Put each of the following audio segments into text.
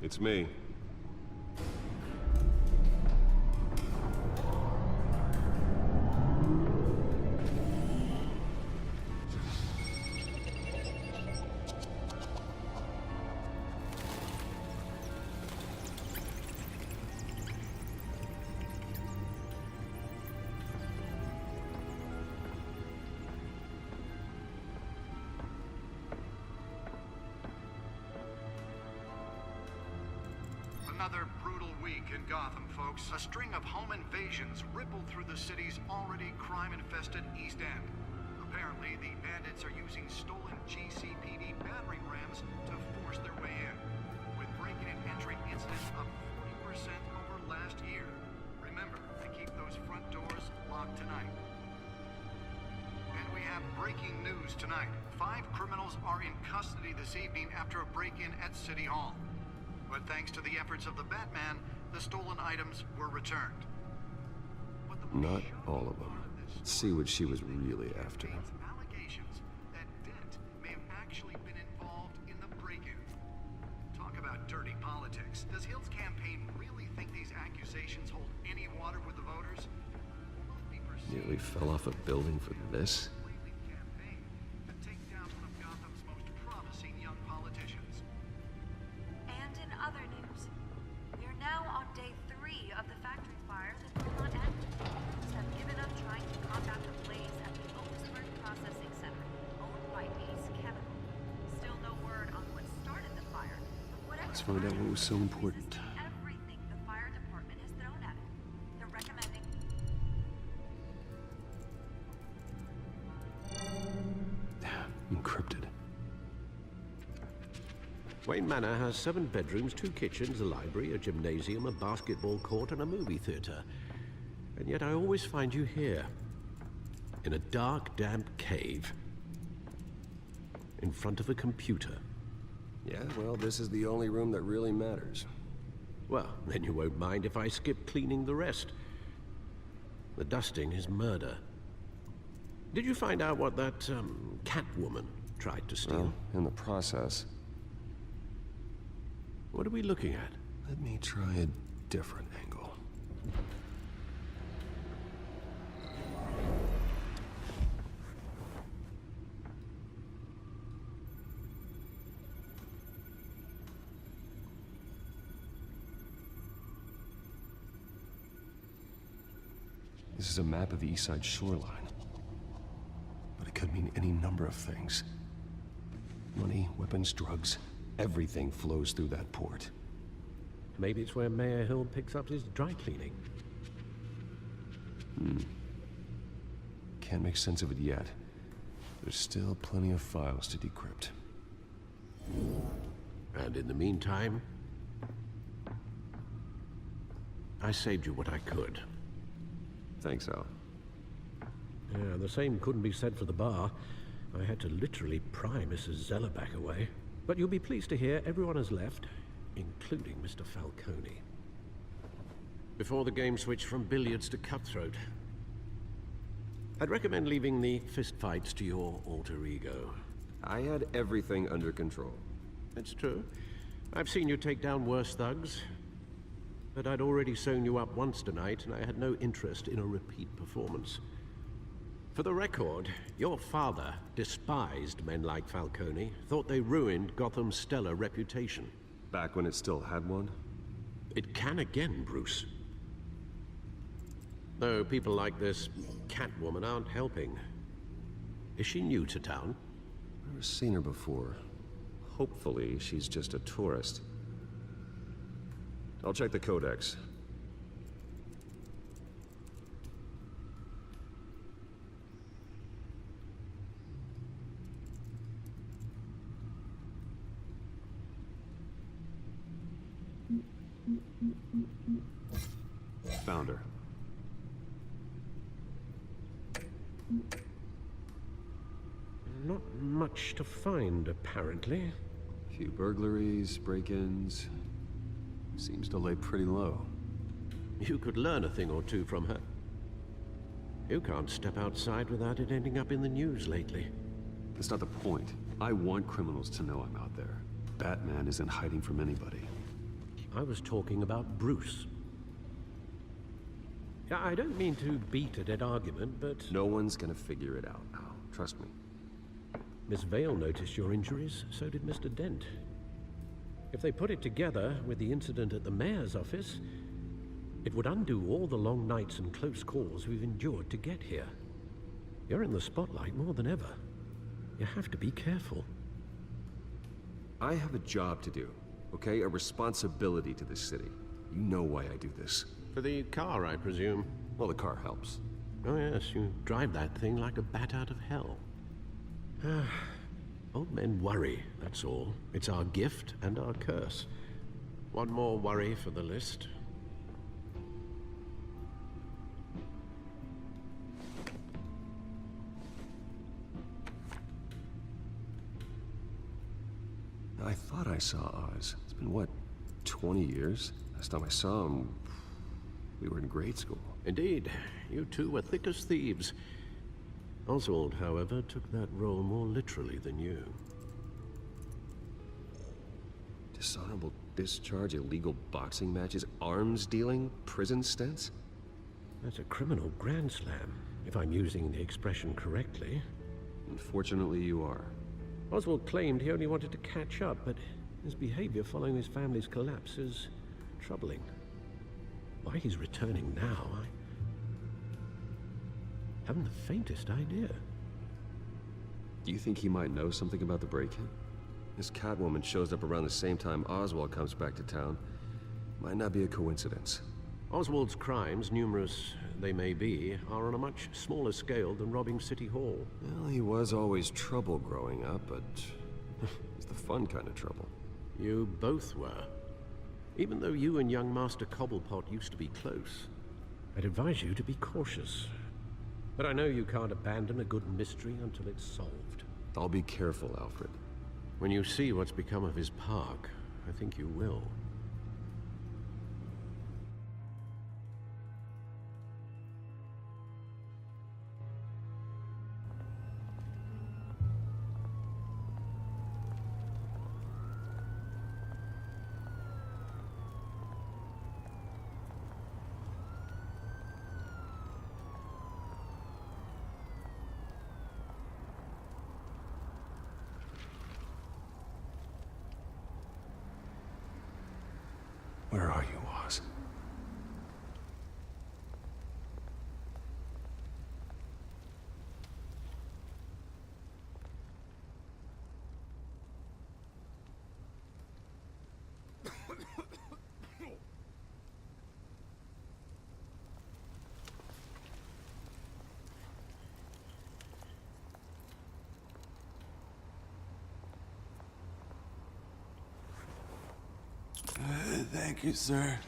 It's me. Another brutal week in Gotham, folks. A string of home invasions rippled through the city's already crime-infested East End. Apparently, the bandits are using stolen GCPD battering rams to force their way in, with break-in and entry incidents up 40% over last year. Remember to keep those front doors locked tonight. And we have breaking news tonight. 5 criminals are in custody this evening after a break-in at City Hall. But thanks to the efforts of the Batman, the stolen items were returned. Not all of them. Let's see what she was really after. Allegations that Dent may have actually been involved in the break-in. Talk about dirty politics. Does Hill's campaign really think these accusations hold any water with the voters? Nearly fell off a building for this? Campaign to take down one of Gotham's most promising young politicians. And in other news, we're now on day 3 of the factory fire that will not end. Crews have given up trying to combat the blaze at the Otisburg Processing Center, owned by Ace Chemical. Still no word on what started the fire, but whatever. Let's find out what was so important. Everything the fire department has thrown at it. They're recommending. Encrypted. Wayne Manor has 7 bedrooms, 2 kitchens, a library, a gymnasium, a basketball court, and a movie theater. And yet I always find you here, in a dark, damp cave, in front of a computer. Yeah, well, this is the only room that really matters. Well, then you won't mind if I skip cleaning the rest. The dusting is murder. Did you find out what that, Catwoman tried to steal? Well, in the process. What are we looking at? Let me try a different angle. This is a map of the East Side shoreline. But it could mean any number of things. Money, weapons, drugs. Everything flows through that port. Maybe it's where Mayor Hill picks up his dry cleaning. Can't make sense of it yet. There's still plenty of files to decrypt. And in the meantime, I saved you what I could. Thanks, Al. Yeah, the same couldn't be said for the bar. I had to literally pry Mrs. Zellerback away. But you'll be pleased to hear everyone has left, including Mr. Falcone. Before the game switched from billiards to cutthroat. I'd recommend leaving the fistfights to your alter ego. I had everything under control. It's true. I've seen you take down worse thugs. But I'd already sewn you up once tonight, and I had no interest in a repeat performance. For the record, your father despised men like Falcone, thought they ruined Gotham's stellar reputation. Back when it still had one? It can again, Bruce. Though people like this Catwoman aren't helping. Is she new to town? Never seen her before. Hopefully, she's just a tourist. I'll check the codex. Found her. Not much to find, apparently. Few burglaries, break-ins. Seems to lay pretty low. You could learn a thing or two from her. You can't step outside without it ending up in the news lately. That's not the point. I want criminals to know I'm out there. Batman isn't hiding from anybody. I was talking about Bruce. Yeah, I don't mean to beat a dead argument, but... No one's gonna figure it out, Al. Trust me. Miss Vale noticed your injuries, so did Mr. Dent. If they put it together with the incident at the mayor's office, it would undo all the long nights and close calls we've endured to get here. You're in the spotlight more than ever. You have to be careful. I have a job to do, okay? A responsibility to this city. You know why I do this. For the car, I presume. Well, the car helps. Oh yes, you drive that thing like a bat out of hell. Old men worry, that's all. It's our gift and our curse. One more worry for the list. I thought I saw Oz. It's been, what, 20 years? Last time I saw him, we were in grade school. Indeed, you two were thick as thieves. Oswald, however, took that role more literally than you. Dishonorable discharge, illegal boxing matches, arms dealing, prison stints? That's a criminal grand slam, if I'm using the expression correctly. Unfortunately, you are. Oswald claimed he only wanted to catch up, but his behavior following his family's collapse is troubling. Why he's returning now, I haven't the faintest idea. Do you think he might know something about the break-in? This Catwoman shows up around the same time Oswald comes back to town. Might not be a coincidence. Oswald's crimes, numerous they may be, are on a much smaller scale than robbing City Hall. Well, he was always trouble growing up, but it's the fun kind of trouble. You both were. Even though you and young Master Cobblepot used to be close, I'd advise you to be cautious. But I know you can't abandon a good mystery until it's solved. I'll be careful, Alfred. When you see what's become of his park, I think you will. Where are you, Oz? Thank you, sir.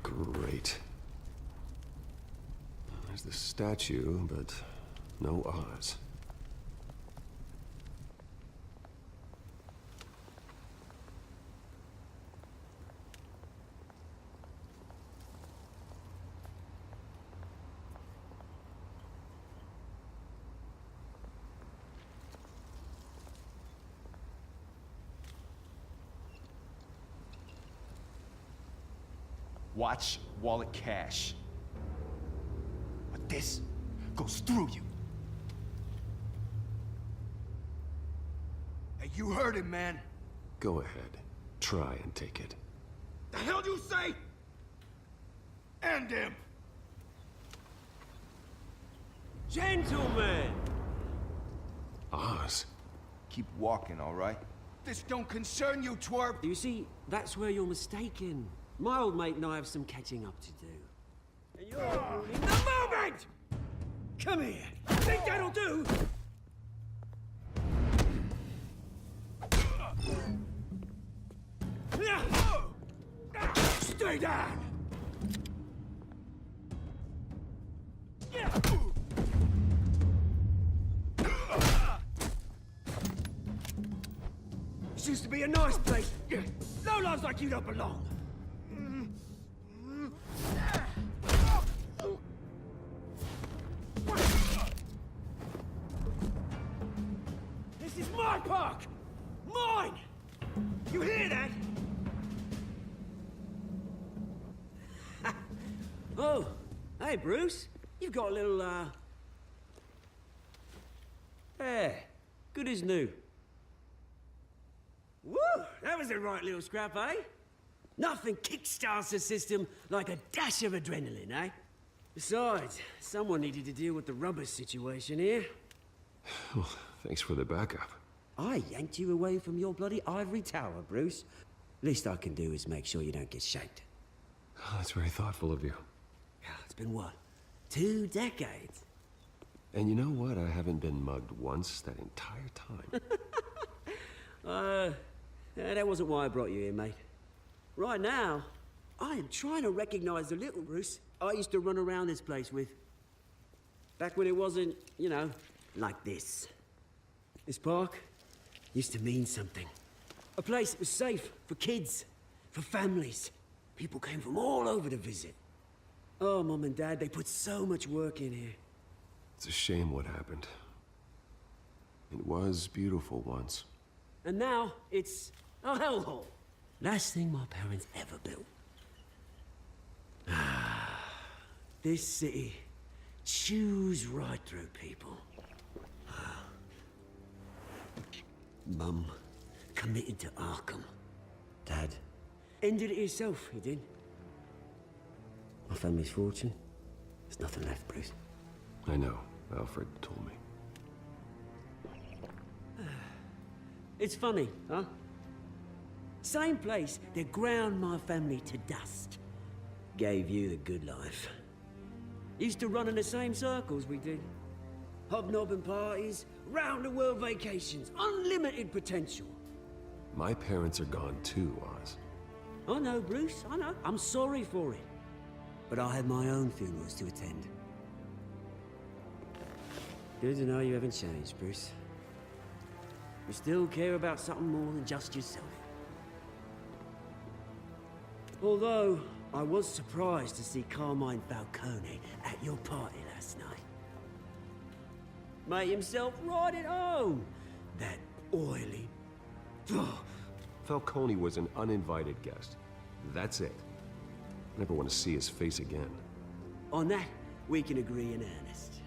Great. There's the statue, but no Oz. Watch, wallet, cash. But this goes through you. Hey, you heard him, man. Go ahead. Try and take it. The hell do you say? End him. Gentlemen! Oz? Keep walking, all right? This don't concern you, twerp. You see, that's where you're mistaken. My old mate and I have some catching up to do. And you're ruining the moment! Come here! Think that'll do? Stay down! This used to be a nice place. Lowlifes like you don't belong. park! Mine! You hear that? Oh, hey, Bruce. You've got a little, Yeah, good as new. Woo! That was a right little scrap, eh? Nothing kickstarts the system like a dash of adrenaline, eh? Besides, someone needed to deal with the rubber situation here. Well, thanks for the backup. I yanked you away from your bloody ivory tower, Bruce. Least I can do is make sure you don't get shanked. Oh, that's very thoughtful of you. It's been what? 2 decades? And you know what? I haven't been mugged once that entire time. That wasn't why I brought you here, mate. Right now, I am trying to recognize the little Bruce I used to run around this place with. Back when it wasn't, you know, like this. This park used to mean something. A place that was safe for kids, for families. People came from all over to visit. Oh, Mum and Dad, they put so much work in here. It's a shame what happened. It was beautiful once. And now, it's a hellhole. Last thing my parents ever built. This city chews right through people. Mum committed to Arkham. Dad ended it himself, he did. My family's fortune, there's nothing left, Bruce. I know. Alfred told me. It's funny, huh? Same place that ground my family to dust. Gave you the good life. Used to run in the same circles we did. Hobnobbing parties, round-the-world vacations, unlimited potential. My parents are gone too, Oz. I know, Bruce, I know. I'm sorry for it. But I have my own funerals to attend. Good to know you haven't changed, Bruce. You still care about something more than just yourself. Although, I was surprised to see Carmine Falcone at your party last night. Made himself right at home. That oily... Falcone was an uninvited guest. That's it. Never want to see his face again. On that, we can agree in earnest.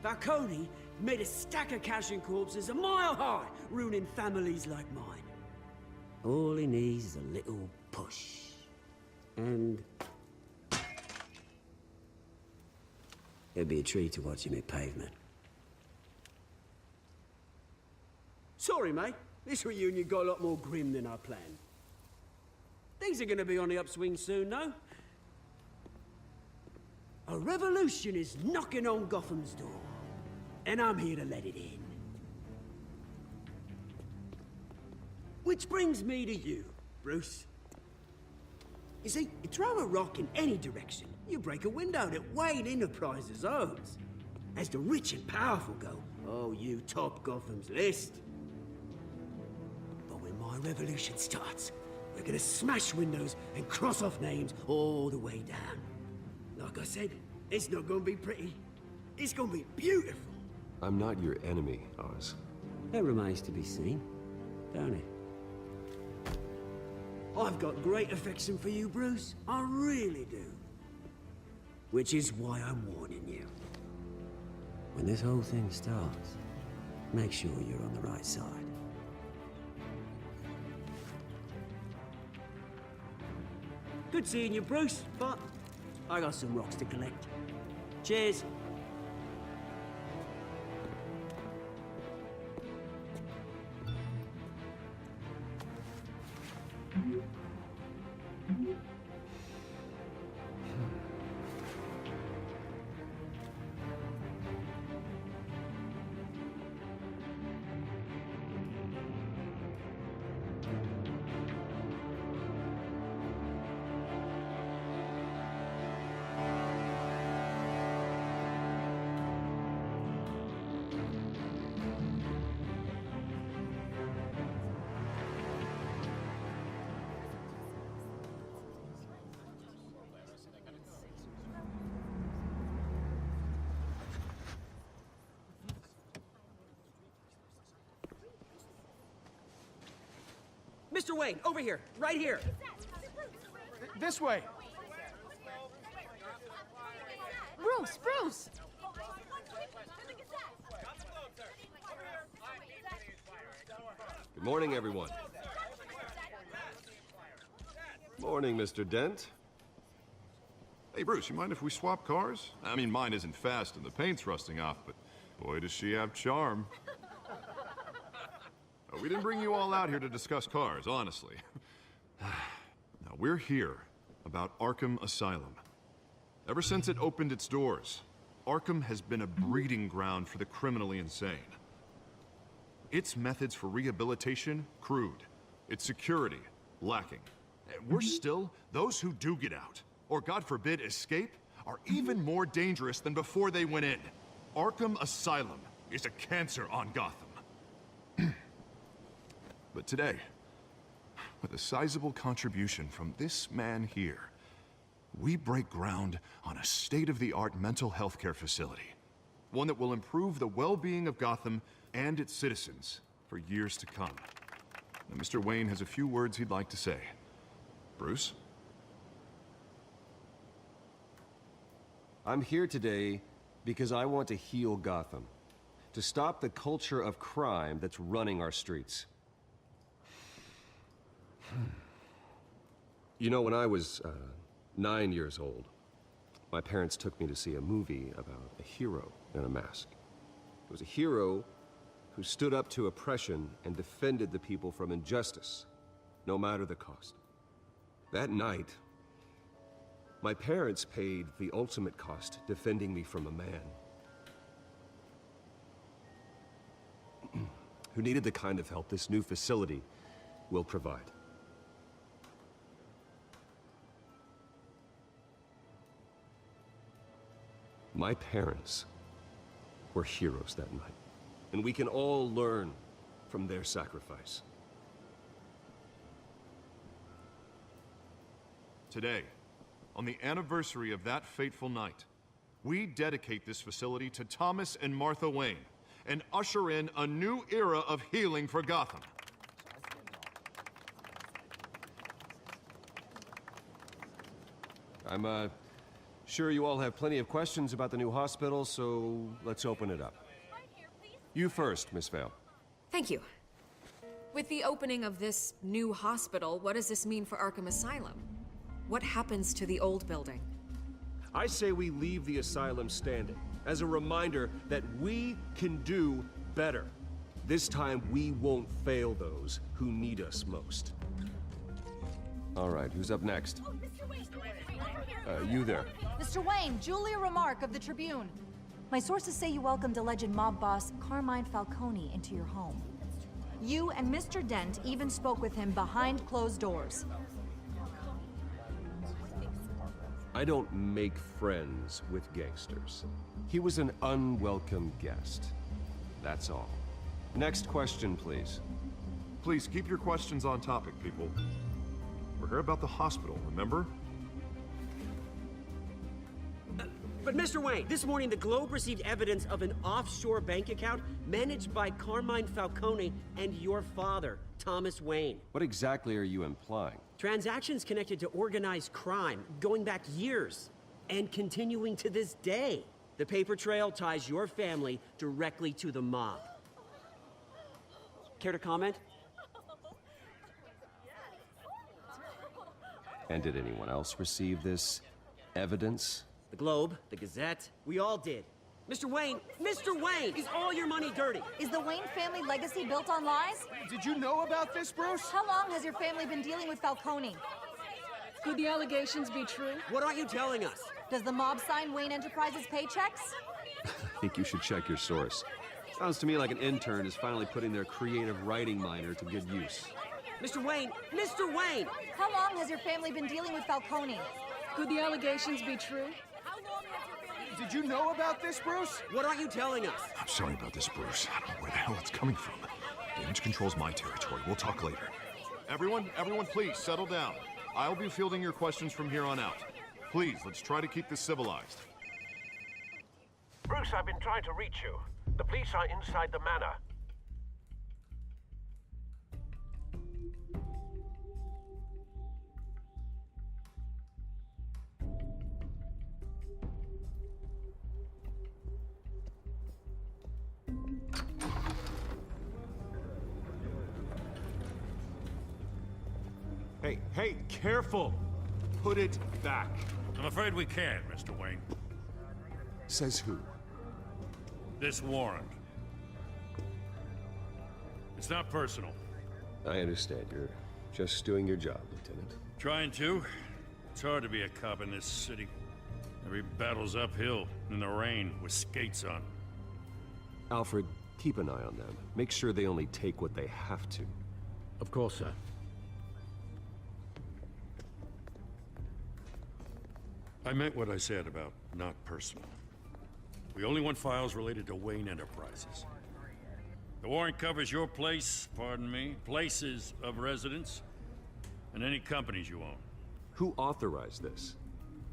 Falcone made a stack of cash and corpses a mile high, ruining families like mine. All he needs is a little push. And... it'd be a treat to watch him hit pavement. Sorry, mate. This reunion got a lot more grim than I planned. Things are gonna be on the upswing soon, no? A revolution is knocking on Gotham's door. And I'm here to let it in. Which brings me to you, Bruce. You see, you throw a rock in any direction, you break a window that Wayne Enterprises owns. As the rich and powerful go, oh, you top Gotham's list. But when my revolution starts, we're gonna smash windows and cross off names all the way down. Like I said, it's not gonna be pretty. It's gonna be beautiful. I'm not your enemy, Oz. That remains to be seen, don't it? I've got great affection for you, Bruce. I really do. Which is why I'm warning you. When this whole thing starts, make sure you're on the right side. Good seeing you, Bruce, but I got some rocks to collect. Cheers. Mr. Wayne, over here, right here. This way. Bruce! Good morning, everyone. Morning, Mr. Dent. Hey, Bruce, you mind if we swap cars? I mean, mine isn't fast and the paint's rusting off, but boy, does she have charm. We didn't bring you all out here to discuss cars, honestly. Now, we're here about Arkham Asylum. Ever since it opened its doors, Arkham has been a breeding ground for the criminally insane. Its methods for rehabilitation, crude. Its security, lacking. And worse still, those who do get out, or God forbid, escape, are even more dangerous than before they went in. Arkham Asylum is a cancer on Gotham. But today, with a sizable contribution from this man here, we break ground on a state-of-the-art mental health care facility. One that will improve the well-being of Gotham and its citizens for years to come. Now, Mr. Wayne has a few words he'd like to say. Bruce? I'm here today because I want to heal Gotham. To stop the culture of crime that's running our streets. You know, when I was 9 years old, my parents took me to see a movie about a hero in a mask. It was a hero who stood up to oppression and defended the people from injustice, no matter the cost. That night, my parents paid the ultimate cost defending me from a man who needed the kind of help this new facility will provide. My parents were heroes that night, and we can all learn from their sacrifice. Today, on the anniversary of that fateful night, we dedicate this facility to Thomas and Martha Wayne and usher in a new era of healing for Gotham. I'm sure you all have plenty of questions about the new hospital, so let's open it up. You first, Miss Vale. Thank you. With the opening of this new hospital, what does this mean for Arkham Asylum? What happens to the old building? I say we leave the asylum standing as a reminder that we can do better. This time, we won't fail those who need us most. All right, who's up next? You there. Mr. Wayne, Julia Remark of the Tribune. My sources say you welcomed alleged mob boss Carmine Falcone into your home. You and Mr. Dent even spoke with him behind closed doors. I don't make friends with gangsters. He was an unwelcome guest. That's all. Next question, please. Please keep your questions on topic, people. We're here about the hospital, remember? But Mr. Wayne, this morning the Globe received evidence of an offshore bank account managed by Carmine Falcone and your father, Thomas Wayne. What exactly are you implying? Transactions connected to organized crime, going back years, and continuing to this day. The paper trail ties your family directly to the mob. Care to comment? And did anyone else receive this evidence? The Globe, the Gazette, we all did. Mr. Wayne, is all your money dirty? Is the Wayne family legacy built on lies? Did you know about this, Bruce? How long has your family been dealing with Falcone? Could the allegations be true? What aren't you telling us? Does the mob sign Wayne Enterprises paychecks? I think you should check your source. Sounds to me like an intern is finally putting their creative writing minor to good use. Mr. Wayne! How long has your family been dealing with Falcone? Could the allegations be true? Did you know about this, Bruce? What aren't you telling us? I'm sorry about this, Bruce. I don't know where the hell it's coming from. Damage control's my territory. We'll talk later. Everyone, please, settle down. I'll be fielding your questions from here on out. Please, let's try to keep this civilized. Bruce, I've been trying to reach you. The police are inside the manor. Hey, careful! Put it back. I'm afraid we can't, Mr. Wayne. Says who? This warrant. It's not personal. I understand. You're just doing your job, Lieutenant. Trying to. It's hard to be a cop in this city. Every battle's uphill, in the rain, with skates on. Alfred, keep an eye on them. Make sure they only take what they have to. Of course, sir. I meant what I said about not personal. We only want files related to Wayne Enterprises. The warrant covers your place, pardon me, places of residence, and any companies you own. Who authorized this?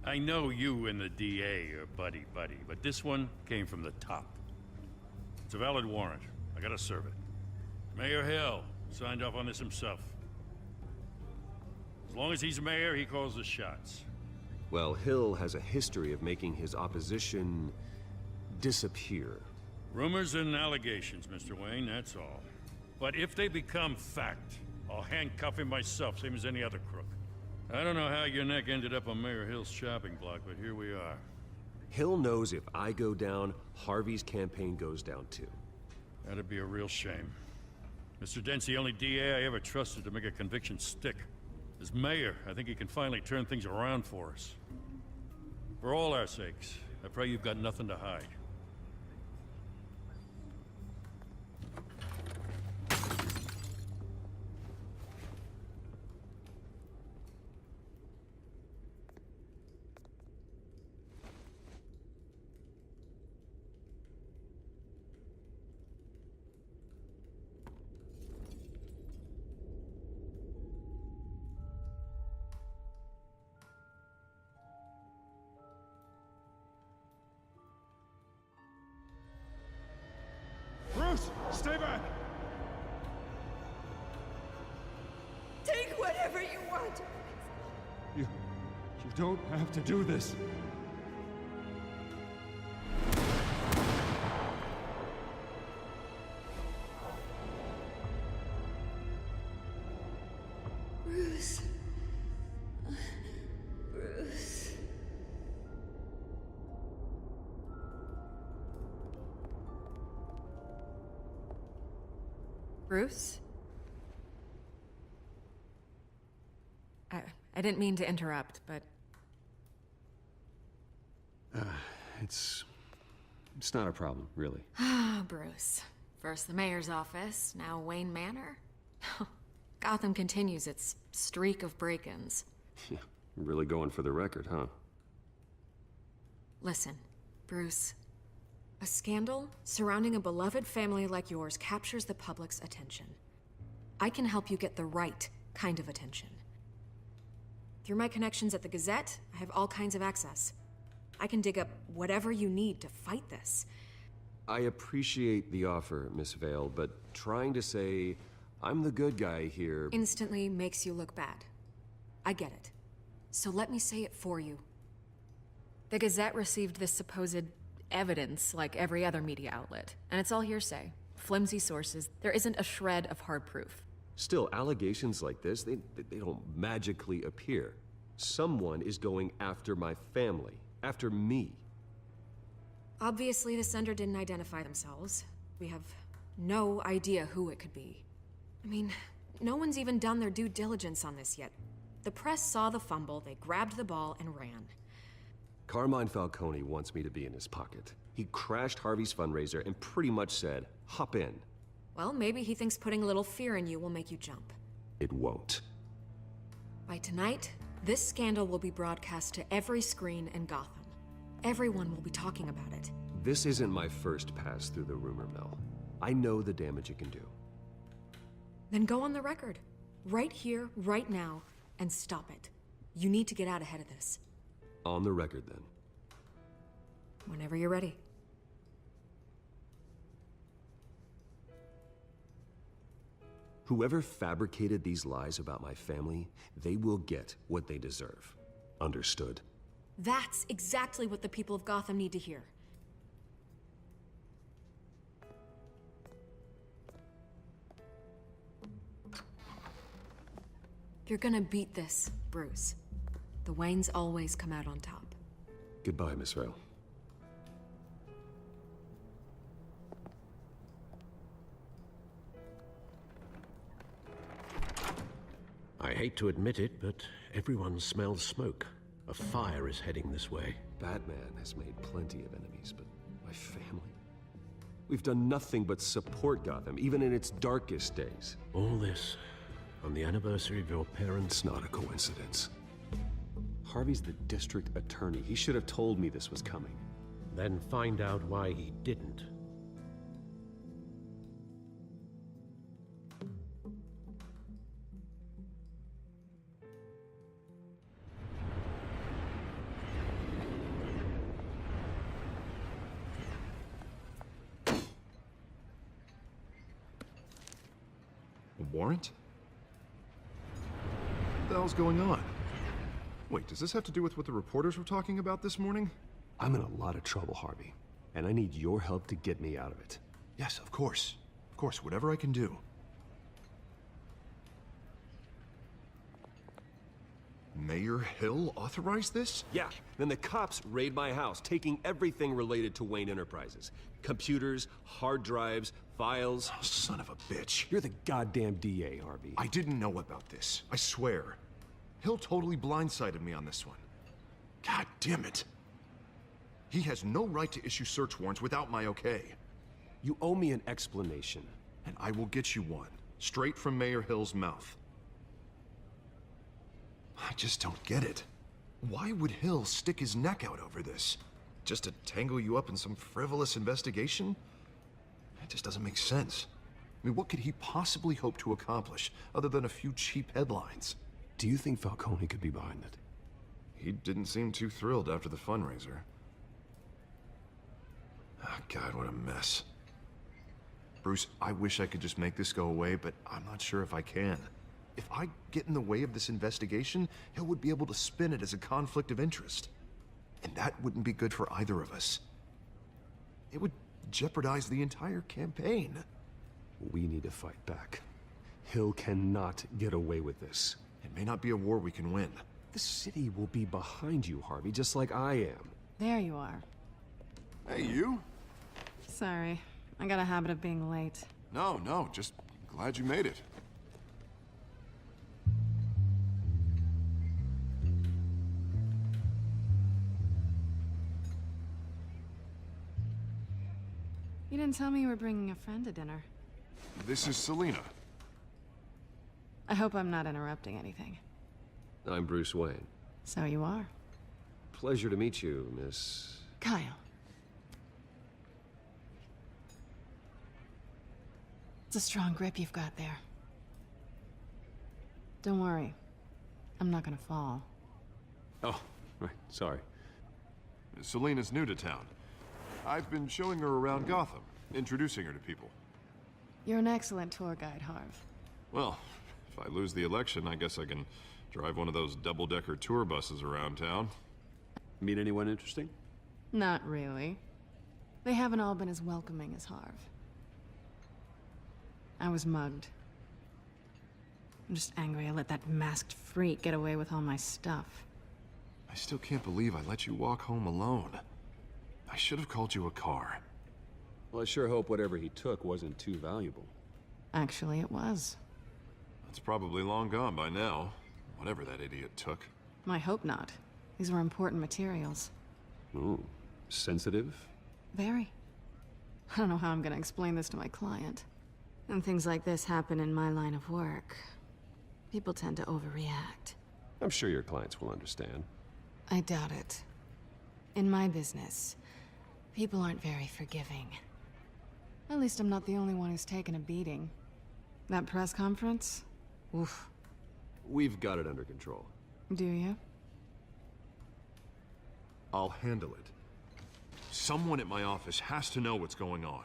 I know you and the DA are buddy-buddy, but this one came from the top. It's a valid warrant. I gotta serve it. Mayor Hill signed off on this himself. As long as he's mayor, he calls the shots. Well, Hill has a history of making his opposition disappear. Rumors and allegations, Mr. Wayne, that's all. But if they become fact, I'll handcuff him myself, same as any other crook. I don't know how your neck ended up on Mayor Hill's shopping block, but here we are. Hill knows if I go down, Harvey's campaign goes down too. That'd be a real shame. Mr. Dent's the only DA I ever trusted to make a conviction stick. As mayor, I think he can finally turn things around for us. For all our sakes, I pray you've got nothing to hide. Bruce, stay back! Take whatever you want. You don't have to do this. Bruce. Bruce. Bruce? I didn't mean to interrupt, but... It's not a problem, really. Ah, Bruce. First the mayor's office, now Wayne Manor. Gotham continues its streak of break-ins. Yeah, really going for the record, huh? Listen, Bruce. A scandal surrounding a beloved family like yours captures the public's attention. I can help you get the right kind of attention. Through my connections at the Gazette, I have all kinds of access. I can dig up whatever you need to fight this. I appreciate the offer, Miss Vale, but trying to say I'm the good guy here... Instantly makes you look bad. I get it. So let me say it for you. The Gazette received this supposed evidence like every other media outlet, and it's all hearsay. Flimsy sources. There isn't a shred of hard proof. Still, allegations like this, they don't magically appear. Someone is going after my family, after me. Obviously, the sender didn't identify themselves. We have no idea who it could be. I mean, no one's even done their due diligence on this yet. The press saw the fumble, they grabbed the ball and ran. Carmine Falcone wants me to be in his pocket. He crashed Harvey's fundraiser and pretty much said, hop in. Well, maybe he thinks putting a little fear in you will make you jump. It won't. By tonight, this scandal will be broadcast to every screen in Gotham. Everyone will be talking about it. This isn't my first pass through the rumor mill. I know the damage it can do. Then go on the record. Right here, right now, and stop it. You need to get out ahead of this. On the record, then. Whenever you're ready. Whoever fabricated these lies about my family, they will get what they deserve. Understood? That's exactly what the people of Gotham need to hear. You're gonna beat this, Bruce. The Waynes always come out on top. Goodbye, Miss Vale. I hate to admit it, but everyone smells smoke. A fire is heading this way. Batman has made plenty of enemies, but my family? We've done nothing but support Gotham, even in its darkest days. All this on the anniversary of your parents' It's not a coincidence. Harvey's the district attorney. He should have told me this was coming. Then find out why he didn't. A warrant? What the hell's going on? Wait, does this have to do with what the reporters were talking about this morning? I'm in a lot of trouble, Harvey, and I need your help to get me out of it. Yes, of course. Of course, whatever I can do. Mayor Hill authorized this? Yeah, then the cops raid my house, taking everything related to Wayne Enterprises. Computers, hard drives, files. Oh, son of a bitch. You're the goddamn DA, Harvey. I didn't know about this. I swear. Hill totally blindsided me on this one. God damn it. He has no right to issue search warrants without my okay. You owe me an explanation. And I will get you one, straight from Mayor Hill's mouth. I just don't get it. Why would Hill stick his neck out over this? Just to tangle you up in some frivolous investigation? It just doesn't make sense. I mean, what could he possibly hope to accomplish other than a few cheap headlines? Do you think Falcone could be behind it? He didn't seem too thrilled after the fundraiser. Oh, God, what a mess. Bruce, I wish I could just make this go away, but I'm not sure if I can. If I get in the way of this investigation, Hill would be able to spin it as a conflict of interest. And that wouldn't be good for either of us. It would jeopardize the entire campaign. We need to fight back. Hill cannot get away with this. It may not be a war we can win. The city will be behind you, Harvey, just like I am. There you are. Hey, you? Sorry. I got a habit of being late. No, just glad you made it. You didn't tell me you were bringing a friend to dinner. This is Selina. I hope I'm not interrupting anything. I'm Bruce Wayne. So you are. Pleasure to meet you, Miss... Kyle. It's a strong grip you've got there. Don't worry. I'm not gonna fall. Oh, right, sorry. Selina's new to town. I've been showing her around Gotham, introducing her to people. You're an excellent tour guide, Harv. Well, if I lose the election, I guess I can drive one of those double-decker tour buses around town. Meet anyone interesting? Not really. They haven't all been as welcoming as Harv. I was mugged. I'm just angry I let that masked freak get away with all my stuff. I still can't believe I let you walk home alone. I should have called you a car. Well, I sure hope whatever he took wasn't too valuable. Actually, it was. It's probably long gone by now, whatever that idiot took. I hope not. These were important materials. Ooh, sensitive? Very. I don't know how I'm gonna explain this to my client. And things like this happen in my line of work. People tend to overreact. I'm sure your clients will understand. I doubt it. In my business, people aren't very forgiving. At least I'm not the only one who's taken a beating. That press conference? Oof. We've got it under control. Do you? I'll handle it. Someone at my office has to know what's going on.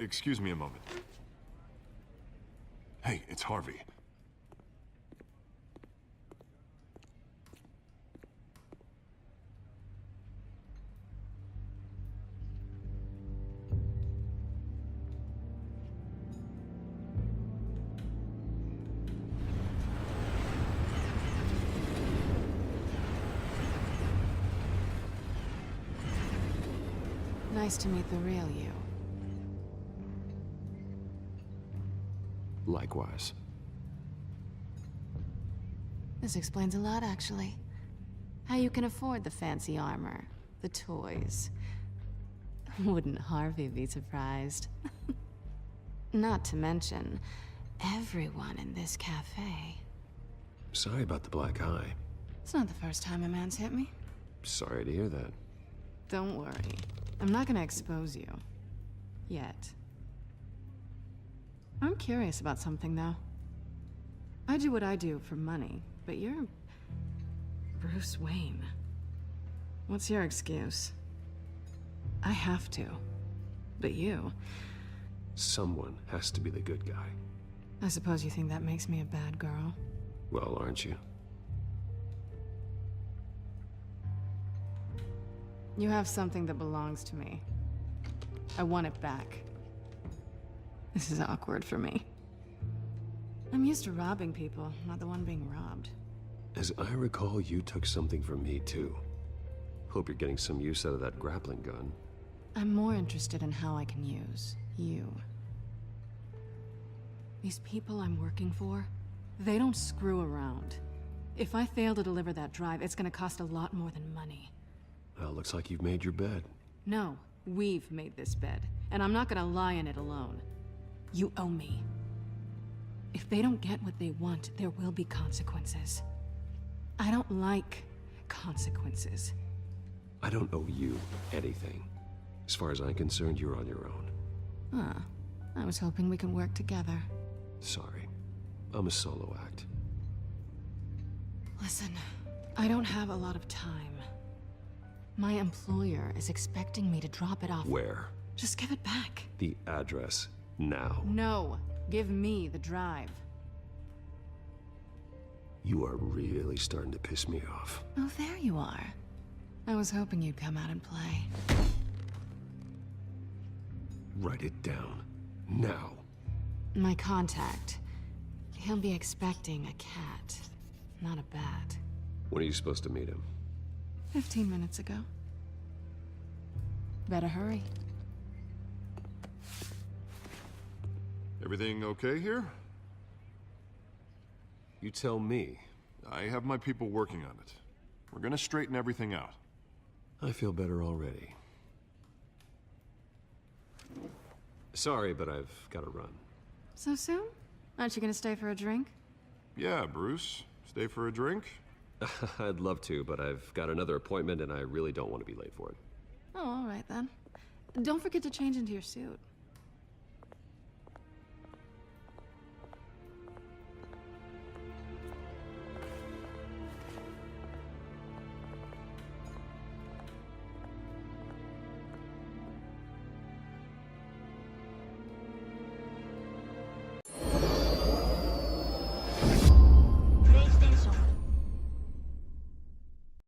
Excuse me a moment. Hey, it's Harvey. Nice to meet the real you. Likewise. This explains a lot, actually. How you can afford the fancy armor, the toys. Wouldn't Harvey be surprised? Not to mention, everyone in this cafe. Sorry about the black eye. It's not the first time a man's hit me. Sorry to hear that. Don't worry. I'm not gonna expose you. Yet. I'm curious about something, though. I do what I do for money, but you're... Bruce Wayne. What's your excuse? I have to. But you... Someone has to be the good guy. I suppose you think that makes me a bad girl? Well, aren't you? You have something that belongs to me. I want it back. This is awkward for me. I'm used to robbing people, not the one being robbed. As I recall, you took something from me, too. Hope you're getting some use out of that grappling gun. I'm more interested in how I can use you. These people I'm working for, they don't screw around. If I fail to deliver that drive, it's gonna cost a lot more than money. Well, looks like you've made your bed. No, we've made this bed, and I'm not gonna lie in it alone. You owe me. If they don't get what they want, there will be consequences. I don't like consequences. I don't owe you anything. As far as I'm concerned, you're on your own. Huh. I was hoping we could work together. Sorry. I'm a solo act. Listen, I don't have a lot of time. My employer is expecting me to drop it off. Where? Just give it back. The address. Now. No. Give me the drive. You are really starting to piss me off. Oh, there you are. I was hoping you'd come out and play. Write it down. Now. My contact. He'll be expecting a cat, not a bat. When are you supposed to meet him? 15 minutes ago. Better hurry. Everything okay here? You tell me. I have my people working on it. We're gonna straighten everything out. I feel better already. Sorry, but I've got to run. So soon? Aren't you gonna stay for a drink? Yeah, Bruce. Stay for a drink? I'd love to, but I've got another appointment and I really don't want to be late for it. Oh, all right then. Don't forget to change into your suit.